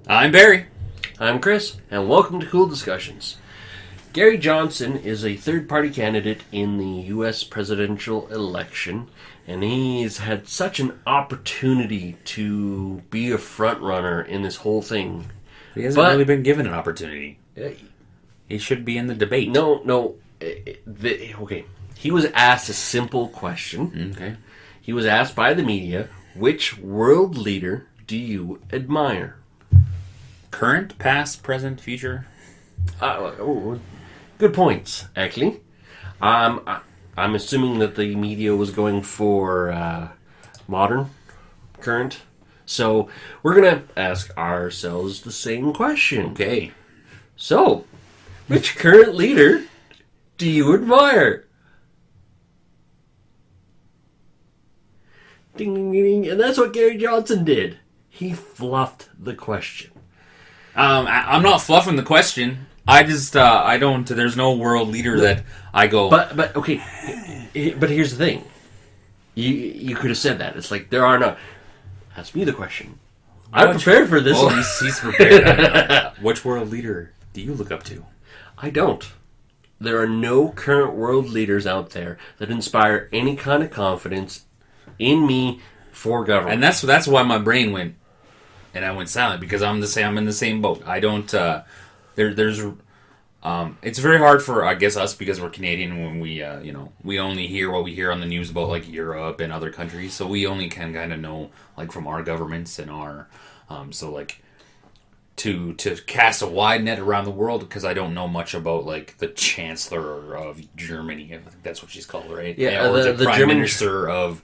I'm Barry. I'm Chris, and welcome to Coull Discussions. Gary Johnson is a third-party candidate in the U.S. presidential election, and he's had such an opportunity to be a front-runner in this whole thing. He hasn't really been given an opportunity. He should be in the debate. No. Okay. He was asked a simple question. Okay. He was asked by the media, which world leader do you admire? Current, past, present, future? Good points, actually. I'm assuming that the media was going for modern, current. So we're going to ask ourselves the same question. Okay. So, which current leader do you admire? Ding, ding, ding. And that's what Gary Johnson did. He fluffed the question. I'm not fluffing the question. I don't, there's no world leader that I go... But okay, but here's the thing. You could have said that. It's like, there are no... Ask me the question. I'm prepared for this. Oh, he's prepared. Which world leader do you look up to? I don't. There are no current world leaders out there that inspire any kind of confidence in me for government. And that's why my brain went, and I went silent, because I'm in the same boat. I don't, it's very hard for, I guess, us, because we're Canadian, when we only hear what we hear on the news about, like, Europe and other countries, so we only can kind of know, like, from our governments and our, so, like, to cast a wide net around the world, because I don't know much about, like, the Chancellor of Germany. I think that's what she's called, right? Yeah, or the Prime German Minister of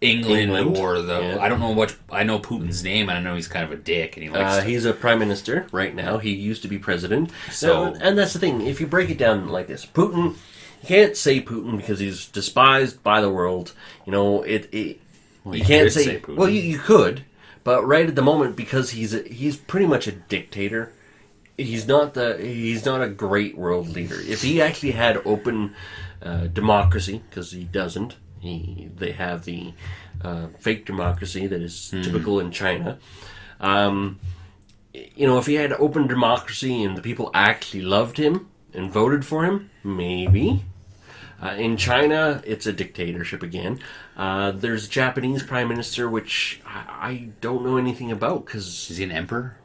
England. Or the... Yeah. I don't know what... I know Putin's name, and I know he's kind of a dick, and he likes he's a prime minister right now. He used to be president. And that's the thing. If you break it down like this, Putin... You can't say Putin because he's despised by the world. You know, you can't say Putin. Well, you could... But right at the moment, because he's pretty much a dictator, he's not a great world leader. If he actually had open democracy, because he doesn't, they have the fake democracy that is typical in China. If he had open democracy and the people actually loved him and voted for him, maybe. In China, it's a dictatorship again. There's a Japanese prime minister, which I don't know anything about, because... Is he an emperor?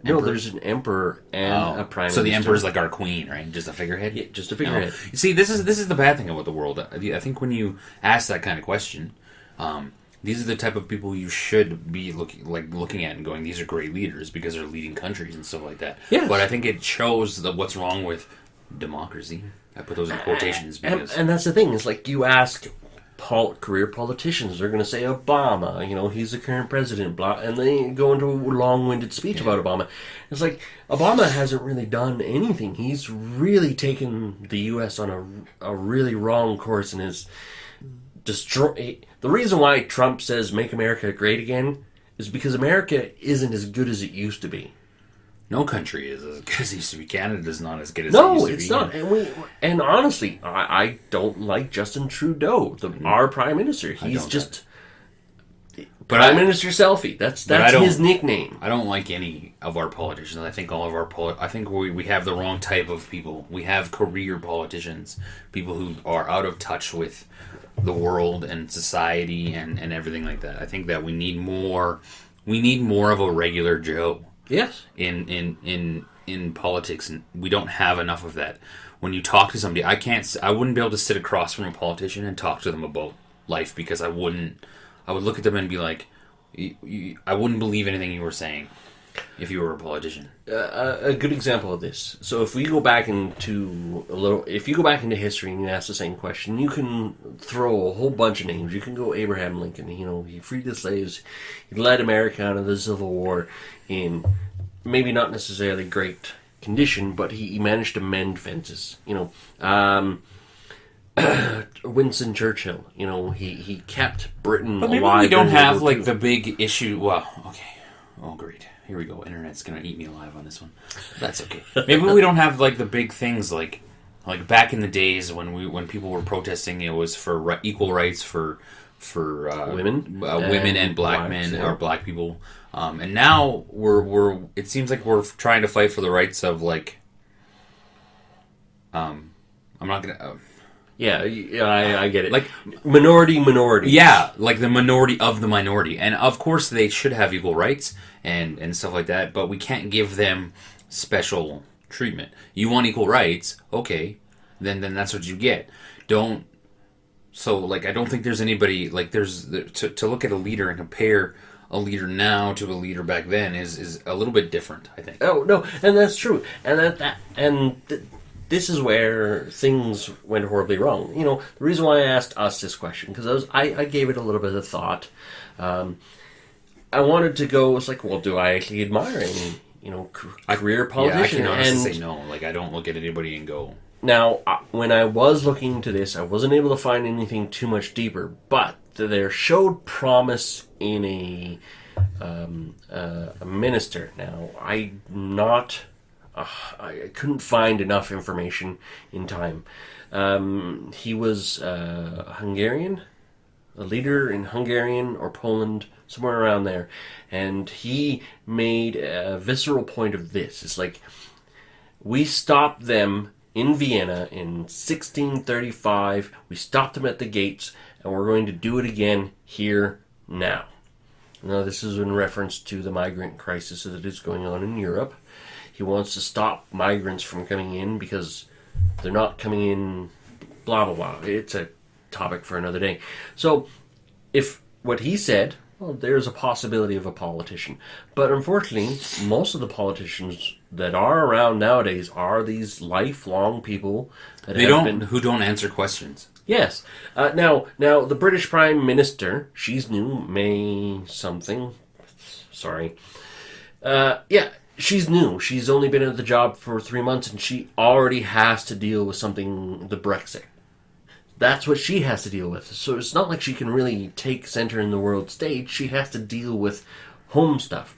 No, there's an emperor and a prime minister. So the emperor's like our queen, right? Just a figurehead? Yeah, just a figurehead. No. You see, this is the bad thing about the world. I think when you ask that kind of question, these are the type of people you should be looking at and going, these are great leaders because they're leading countries and stuff like that. Yes. But I think it shows what's wrong with democracy. I put those in quotations because... And that's the thing. It's like you ask career politicians, they're going to say Obama, he's the current president, blah, and they go into a long-winded speech about Obama. It's like, Obama hasn't really done anything. He's really taken the U.S. on a really wrong course and has destroyed... The reason why Trump says, make America great again, is because America isn't as good as it used to be. No country is as good as it used to be. Canada's not as good as it used to be. No, it's not. And honestly, I don't like Justin Trudeau, our prime minister. He's just Prime Minister Selfie. That's his nickname. I don't like any of our politicians. I think all of our I think we have the wrong type of people. We have career politicians, people who are out of touch with the world and society and everything like that. I think that we need more of a regular Joe. Yes. In politics, and we don't have enough of that. When you talk to somebody, I wouldn't be able to sit across from a politician and talk to them about life, because I would look at them and be like, I wouldn't believe anything you were saying if you were a politician. A good example of this. So if you go back into history and you ask the same question, you can throw a whole bunch of names. You can go Abraham Lincoln. He freed the slaves. He led America out of the Civil War in maybe not necessarily great condition, but he managed to mend fences. Winston Churchill. He kept Britain alive. But maybe we don't have like the big issue. Well, okay. Oh, great. Here we go. Internet's gonna eat me alive on this one. That's okay. Maybe we don't have like the big things like back in the days when people were protesting. It was for equal rights for women and black men yeah. or black people. And now we're it seems like we're trying to fight for the rights of like I'm not gonna yeah, I get it. like minority. Yeah, like the minority of the minority. And of course they should have equal rights and stuff like that, but we can't give them special treatment. You want equal rights, okay, then that's what you get. So like I don't think there's anybody like to look at a leader and compare a leader now to a leader back then is a little bit different, I think. Oh no, and that's true. And this is where things went horribly wrong. You know, the reason why I asked us this question, because I gave it a little bit of thought. I wanted to go, it's like, well, do I actually admire any, career politician? Yeah, I can honestly say no. Like, I don't look at anybody and go... Now, when I was looking into this, I wasn't able to find anything too much deeper, but there showed promise in a minister. Now, I couldn't find enough information in time. He was Hungarian, a leader in Hungarian or Poland, somewhere around there, and he made a visceral point of this. It's like, we stopped them in Vienna in 1635. We stopped them at the gates, and we're going to do it again here now. Now, this is in reference to the migrant crisis that is going on in Europe. He wants to stop migrants from coming in because they're not coming in, blah, blah, blah. It's a topic for another day. So, if what he said, well, there's a possibility of a politician. But unfortunately, most of the politicians that are around nowadays are these lifelong people that who don't answer questions. Yes. Now, the British Prime Minister, she's new, May something. Sorry. Yeah, she's new. She's only been at the job for 3 months, and she already has to deal with something, the Brexit. That's what she has to deal with. So it's not like she can really take center in the world stage. She has to deal with home stuff.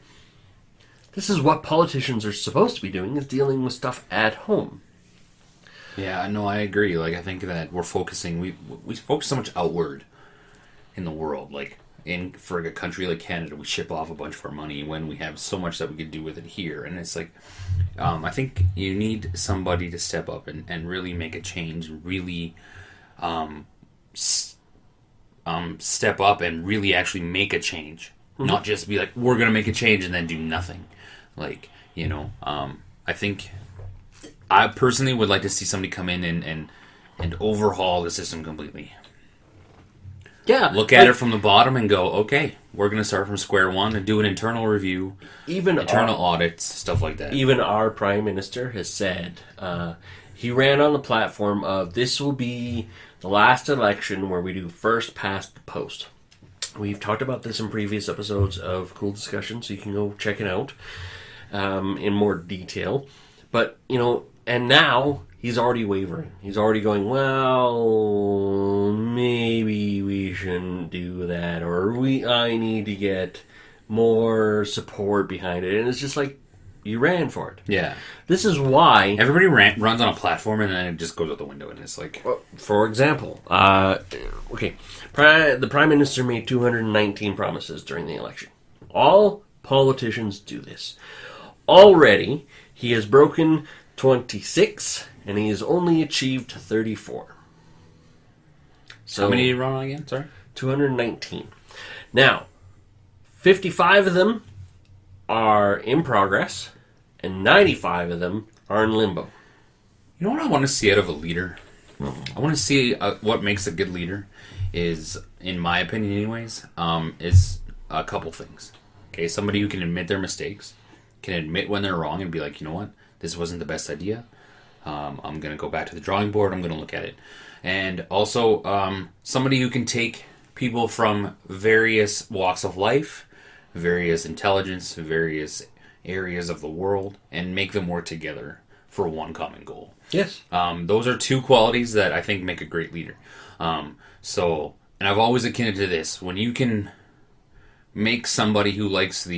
This is what politicians are supposed to be doing, is dealing with stuff at home. Yeah, no, I agree. Like, I think that we focus so much outward in the world. Like, for a country like Canada, we ship off a bunch of our money when we have so much that we could do with it here. And it's like, I think you need somebody to step up and really make a change, really step up and really actually make a change. Mm-hmm. Not just be like, we're going to make a change and then do nothing. Like, I think I personally would like to see somebody come in and overhaul the system completely. Yeah. Look at it from the bottom and go, okay, we're going to start from square one and do an internal review, internal audits, stuff like that. Even our Prime Minister has said, he ran on the platform of, this will be the last election where we do first past the post. We've talked about this in previous episodes of Coull Discussion, so you can go check it out in more detail. But, and now he's already wavering. He's already going, well, maybe we shouldn't do that, or I need to get more support behind it. And it's just like, you ran for it. Yeah. This is why... Everybody runs on a platform and then it just goes out the window and it's like... Well, for example, the Prime Minister made 219 promises during the election. All politicians do this. Already, he has broken 26 and he has only achieved 34. So, how many did he run on again? Sorry? 219. Now, 55 of them are in progress, and 95 of them are in limbo. You know what I want to see out of a leader? I want to see what makes a good leader is, in my opinion anyways, is a couple things. Okay, somebody who can admit their mistakes, can admit when they're wrong and be like, you know what, this wasn't the best idea. I'm going to go back to the drawing board, I'm going to look at it. And also somebody who can take people from various walks of life, various intelligence, various areas of the world, and make them work together for one common goal. Yes. Those are two qualities that I think make a great leader. And I've always akin it to this. When you can make somebody who likes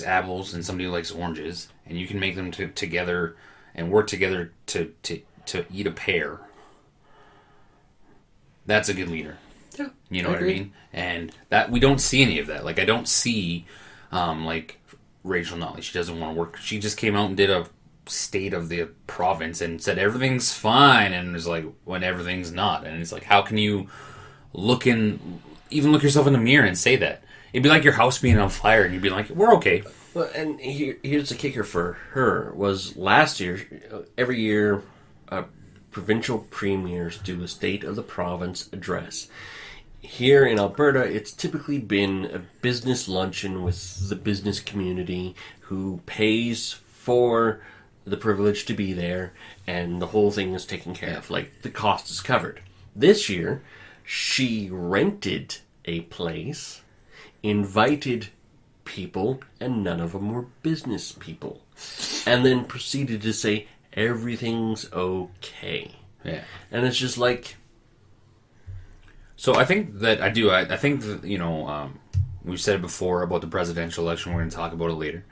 apples and somebody who likes oranges, and you can make them together and work together to eat a pear, that's a good leader. Yeah, You know what I mean? And that we don't see any of that. Like I don't see, like Rachel Notley. She doesn't want to work. She just came out and did a state of the province and said everything's fine, and it's like when everything's not, and it's like how can you look yourself in the mirror and say that? It'd be like your house being on fire, and you'd be like, we're okay. Well, and here's the kicker for her was last year. Every year, provincial premiers do a state of the province address. Here in Alberta, it's typically been a business luncheon with the business community who pays for the privilege to be there, and the whole thing is taken care of. Like, the cost is covered. This year, she rented a place, invited people, and none of them were business people. And then proceeded to say, everything's okay. Yeah. And it's just like... So I think that I think that, we've said it before about the presidential election. We're going to talk about it later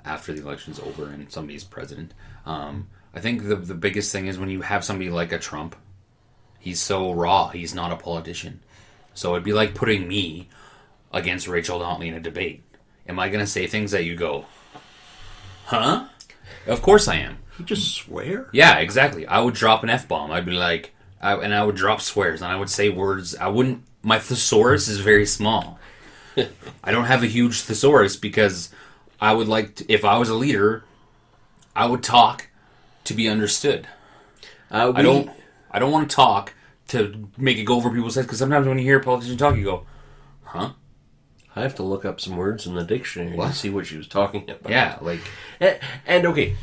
after the election's over and somebody's president. I think the biggest thing is when you have somebody like a Trump, he's so raw. He's not a politician. So it'd be like putting me against Rachel Notley in a debate. Am I going to say things that you go, huh? Of course I am. You just swear? Yeah, exactly. I would drop an F-bomb. I'd be like... and I would drop swears, and I would say words. My thesaurus is very small. I don't have a huge thesaurus because I would if I was a leader, I would talk to be understood. I don't want to talk to make it go over people's heads, because sometimes when you hear a politician talk, you go, huh? I have to look up some words in the dictionary to see what she was talking about. Yeah, like... And okay...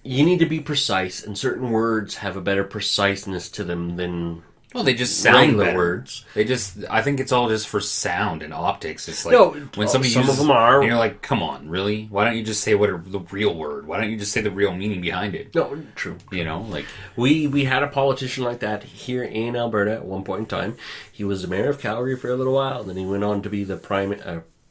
You need to be precise, and certain words have a better preciseness to them than they just sound better. Words. I think it's all just for sound and optics. It's like when somebody some uses, of them are. And you're like, come on, really? Why don't you just say the real word? Why don't you just say the real meaning behind it? No, true. Like we had a politician like that here in Alberta at one point in time. He was the mayor of Calgary for a little while, and then he went on to be the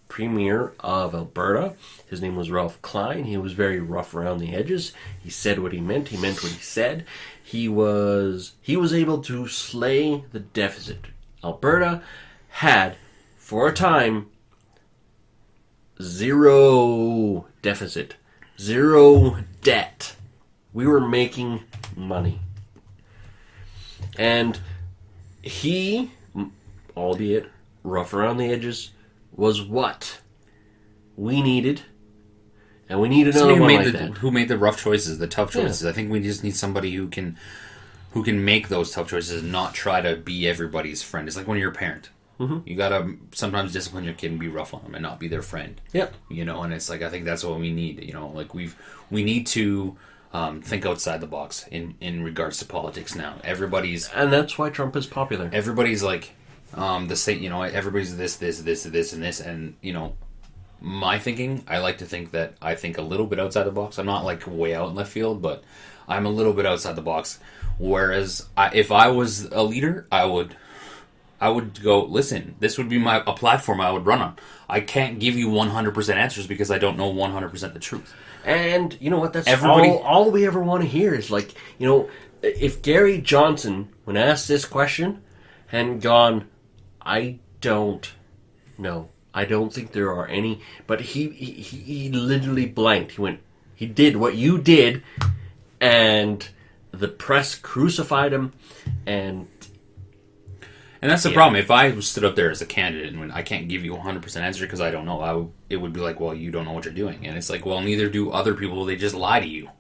Premier of Alberta. His name was Ralph Klein. He was very rough around the edges. He said what he meant. He meant what he said. He was able to slay the deficit. Alberta had, for a time, zero deficit, zero debt. We were making money. And he, albeit rough around the edges, was what we needed, and we need another one like that. Who made the rough choices, the tough choices. Yeah. I think we just need somebody who can make those tough choices and not try to be everybody's friend. It's like when you're a parent. Mm-hmm. You gotta sometimes discipline your kid and be rough on them and not be their friend. Yep. And it's like I think that's what we need. Like we need to think outside the box in regards to politics now. And that's why Trump is popular. Everybody's like. The same, everybody's this, and this, and my thinking. I like to think that I think a little bit outside the box. I'm not like way out in left field, but I'm a little bit outside the box. Whereas, if I was a leader, I would go. Listen, this would be a platform I would run on. I can't give you 100% answers because I don't know 100% the truth. And you know what? That's all we ever want to hear is like if Gary Johnson, when asked this question, hadn't gone. I don't know. I don't think there are any. But he literally blanked. He did what you did, and the press crucified him, and that's the problem. If I stood up there as a candidate and when I can't give you a 100% answer because I don't know, it would be like, well, you don't know what you're doing, and it's like, well, neither do other people. They just lie to you.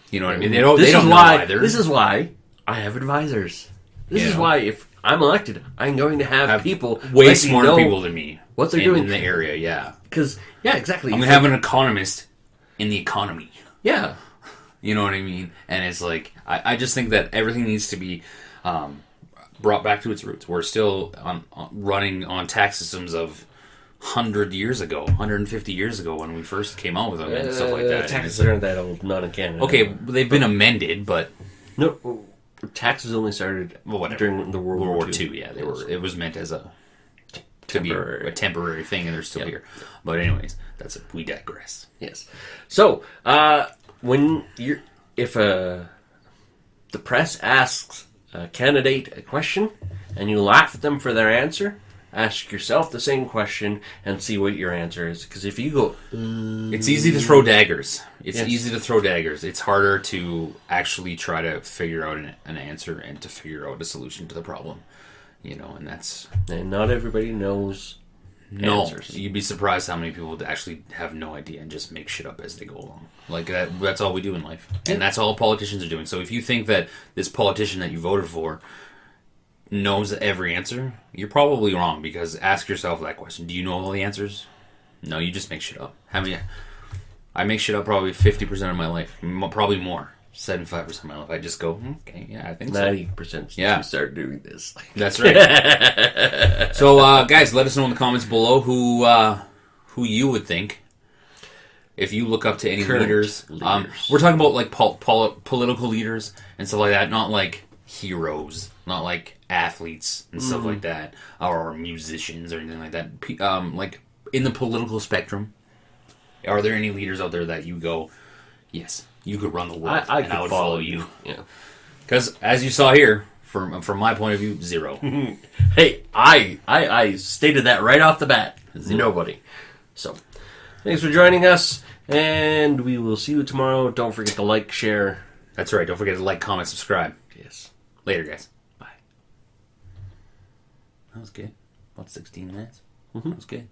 You know what I mean? They don't know either. This is why I have advisors. This is why if I'm elected, I'm going to have people way smarter people than me. What they're doing in the area, yeah. Because exactly. I'm going to have an economist in the economy. Yeah. You know what I mean? And it's like I just think that everything needs to be brought back to its roots. We're still running on tax systems of 150 years ago when we first came out with them and stuff like that. Taxes aren't that old, not in Canada. Okay, they've been amended, but no. Taxes only started during the World War II. Yeah, it was meant as a temporary thing, and they're still here. But anyways, we digress. Yes. So if the press asks a candidate a question and you laugh at them for their answer, ask yourself the same question and see what your answer is. Because if you go... It's easy to throw daggers. It's Yes. easy to throw daggers. It's harder to actually try to figure out an answer and to figure out a solution to the problem. You know, and that's... And not everybody knows answers. You'd be surprised how many people actually have no idea and just make shit up as they go along. Like, that's all we do in life. And that's all politicians are doing. So if you think that this politician that you voted for knows every answer, you're probably wrong, because ask yourself that question. Do you know all the answers? No, you just make shit up. I make shit up probably 50% of my life. Probably more. 75% of my life. I just go, okay, yeah, I think so. 90% since you start doing this. That's right. So, guys, let us know in the comments below who you would think, if you look up to any Current leaders. leaders. We're talking about like political leaders and stuff like that, not like heroes, not like athletes and stuff like that, or musicians or anything like that. Like in the political spectrum, are there any leaders out there that you go, yes, you could run the world, and I would follow you? Yeah. Because as you saw here, from my point of view, zero. Hey, I stated that right off the bat. Nobody. So, thanks for joining us, and we will see you tomorrow. Don't forget to like, share. That's right. Don't forget to like, comment, subscribe. Yes. Later, guys. Bye. That was good. About 16 minutes. That was good.